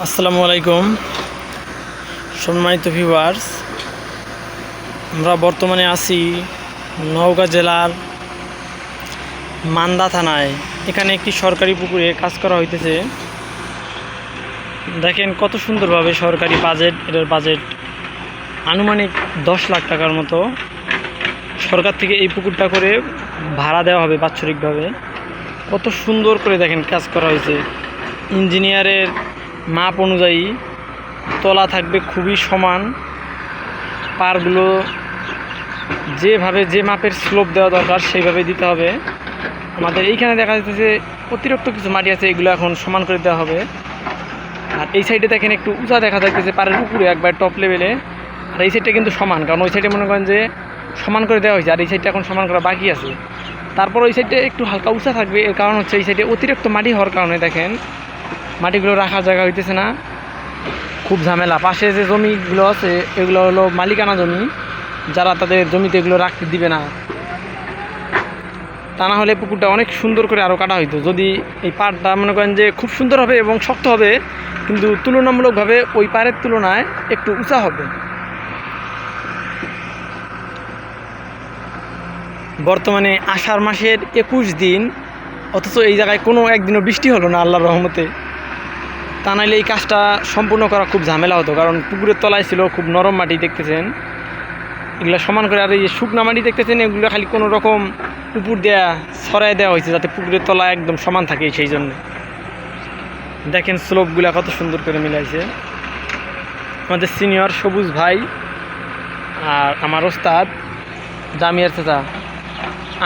আসসালামু আলাইকুম সম্মানিত ভিউয়ার্স, আমরা বর্তমানে আছি নওগাঁ জেলার মান্দা থানায়। এখানে একটি সরকারি পুকুরে কাজ করা হইতেছে। দেখেন কত সুন্দরভাবে সরকারি বাজেট, এটার বাজেট আনুমানিক 10 লাখ টাকার মতো। সরকার থেকে এই পুকুরটা করে ভাড়া দেওয়া হবে বাৎসরিকভাবে। কত সুন্দর করে দেখেন কাজ করা হয়েছে। ইঞ্জিনিয়ারের মাপ অনুযায়ী তলা থাকবে খুবই সমান, পারগুলো যেভাবে যে মাপের স্লোপ দেওয়া দরকার সেইভাবে দিতে হবে। আমাদের এইখানে দেখা যাচ্ছে অতিরিক্ত কিছু মাটি আছে, এগুলো এখন সমান করে দেওয়া হবে। আর এই সাইডে দেখেন একটু উঁচা দেখা যাচ্ছে পাড়ের উপরে একবার টপ লেভেলে। আর এই সাইডটা কিন্তু সমান, কারণ ওই সাইডে মনে করেন যে সমান করে দেওয়া হয়েছে, আর এই সাইডটা এখন সমান করা বাকি আছে। তারপর ওই সাইডটা একটু হালকা উঁচা থাকবে, এর কারণ হচ্ছে এই সাইডে অতিরিক্ত মাটি হওয়ার কারণে দেখেন মাটিগুলো রাখার জায়গা হইতেছে না, খুব ঝামেলা। পাশে যে জমিগুলো আছে এগুলো হলো মালিকানা জমি, যারা তাদের জমিতে এগুলো রাখতে দিবে না। তা না হলে পুকুরটা অনেক সুন্দর করে আরও কাটা হইতো। যদি এই পাড়টা মনে করেন যে খুব সুন্দর হবে এবং শক্ত হবে, কিন্তু তুলনামূলকভাবে ওই পাড়ের তুলনায় একটু উঁচা হবে। বর্তমানে আষাঢ় মাসের 21 দিন, অথচ এই জায়গায় কোনো একদিনও বৃষ্টি হলো না আল্লাহর রহমতে। তা নাইলে এই কাজটা সম্পূর্ণ করা খুব ঝামেলা হতো, কারণ পুকুরের তলায় ছিল খুব নরম মাটি দেখতেছেন, এগুলো সমান করে। আর এই শুকনা মাটি দেখতেছেন, এগুলো খালি কোনো রকম উপর দেওয়া ছড়াই দেওয়া হয়েছে যাতে পুকুরের তলা একদম সমান থাকে। সেই জন্য দেখেন স্লোপগুলা কত সুন্দর করে মিলাইছে আমাদের সিনিয়র সবুজ ভাই আর আমার ওস্তাদ জামিয়ার চাচা।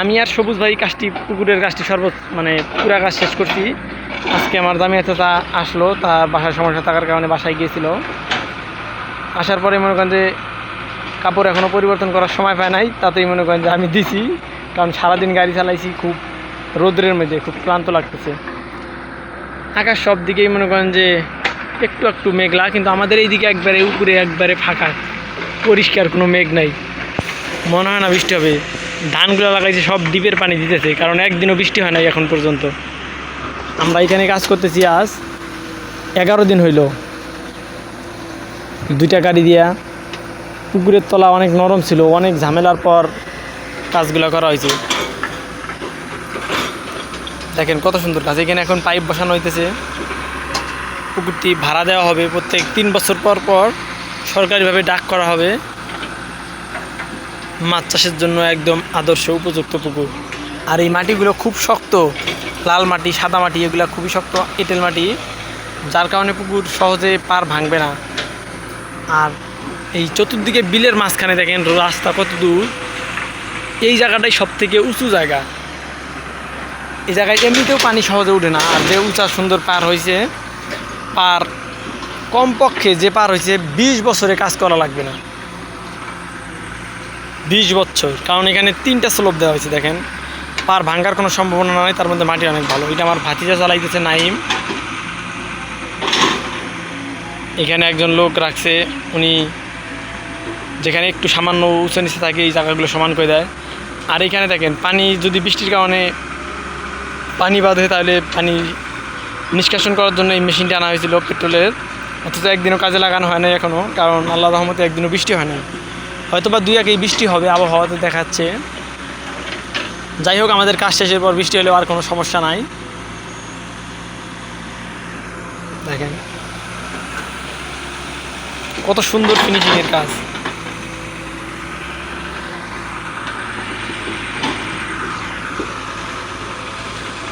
আমি আর সবুজ ভাই পুকুরের কাজটি পুরা কাজ শেষ করছি। আজকে আমার জামিয়ার চাচা আসলো, তার বাসায় সমস্যা থাকার কারণে বাসায় গিয়েছিল। আসার পরে মনে করেন যে কাপড় এখনও পরিবর্তন করার সময় পায় নাই, তাতেই মনে করেন যে আমি দিছি, কারণ সারাদিন গাড়ি চালাইছি, খুব রোদ্রের মধ্যে খুব ক্লান্ত লাগতেছে। আকাশ সব দিকেই মনে করেন যে একটু একটু মেঘলা, কিন্তু আমাদের এইদিকে একবারে উপরে একবারে ফাঁকা, পরিষ্কার কোনো মেঘ নাই। মনে হয় না বৃষ্টি হবে। ধানগুলো লাগাইছে সব ডিপের পানি দিতেছে, কারণ একদিনও বৃষ্টি হয় নাই এখন পর্যন্ত। আমরা এখানে কাজ করতেছি আজ 11 দিন হইল। 2টা গাড়ি দিয়া। পুকুরের তলা অনেক নরম ছিল, অনেক ঝামেলার পর কাজগুলো করা হয়েছে। দেখেন কত সুন্দর কাজ। এখানে এখন পাইপ বসানো হইতেছে। পুকুরটি ভাড়া দেওয়া হবে প্রত্যেক 3 বছর পর পর, সরকারিভাবে ডাক করা হবে। মাছ চাষের জন্য একদম আদর্শ উপযুক্ত পুকুর। আর এই মাটিগুলো খুব শক্ত, লাল মাটি, সাদা মাটি, এগুলো খুবই শক্ত, এঁটেল মাটি, যার কারণে পুকুর সহজে পার ভাঙবে না। আর এই চতুর্দিকে বিলের মাঝখানে দেখেন রাস্তা কত দূর। এই জায়গাটাই সব থেকে উঁচু জায়গা। এই জায়গায় এমনিতেও পানি সহজে উঠে না। আর যে উঁচা সুন্দর পার হয়েছে, পার কমপক্ষে যে পার হয়েছে 20 বছরে কাজ করা লাগবে না। 20 বছর, কারণ এখানে 3টা স্লোপ দেওয়া হয়েছে। দেখেন পার ভাঙার কোনো সম্ভাবনা নয়, তার মধ্যে মাটি অনেক ভালো। এটা আমার ভাতিজা চালাইতেছে নাইম। এখানে একজন লোক রাখছে, উনি যেখানে একটু সামান্য উঁচু নিচে থাকে এই জায়গাগুলো সমান করে দেয়। আর এখানে দেখেন পানি যদি বৃষ্টির কারণে পানি বাঁধে, তাহলে পানি নিষ্কাশন করার জন্য এই মেশিনটা আনা হয়েছিল পেট্রোলের, অথচ একদিনও কাজে লাগানো হয় না এখনও, কারণ আল্লাহ রহমতে একদিনও বৃষ্টি হয় না। হয়তো বা 2-1 বৃষ্টি হবে, আবহাওয়াতে দেখাচ্ছে। যাই হোক, আমাদের কাজ শেষের পর বৃষ্টি হলেও আর কোনো সমস্যা নাই। দেখেন কত সুন্দর ফিনিশিংয়ের কাজ।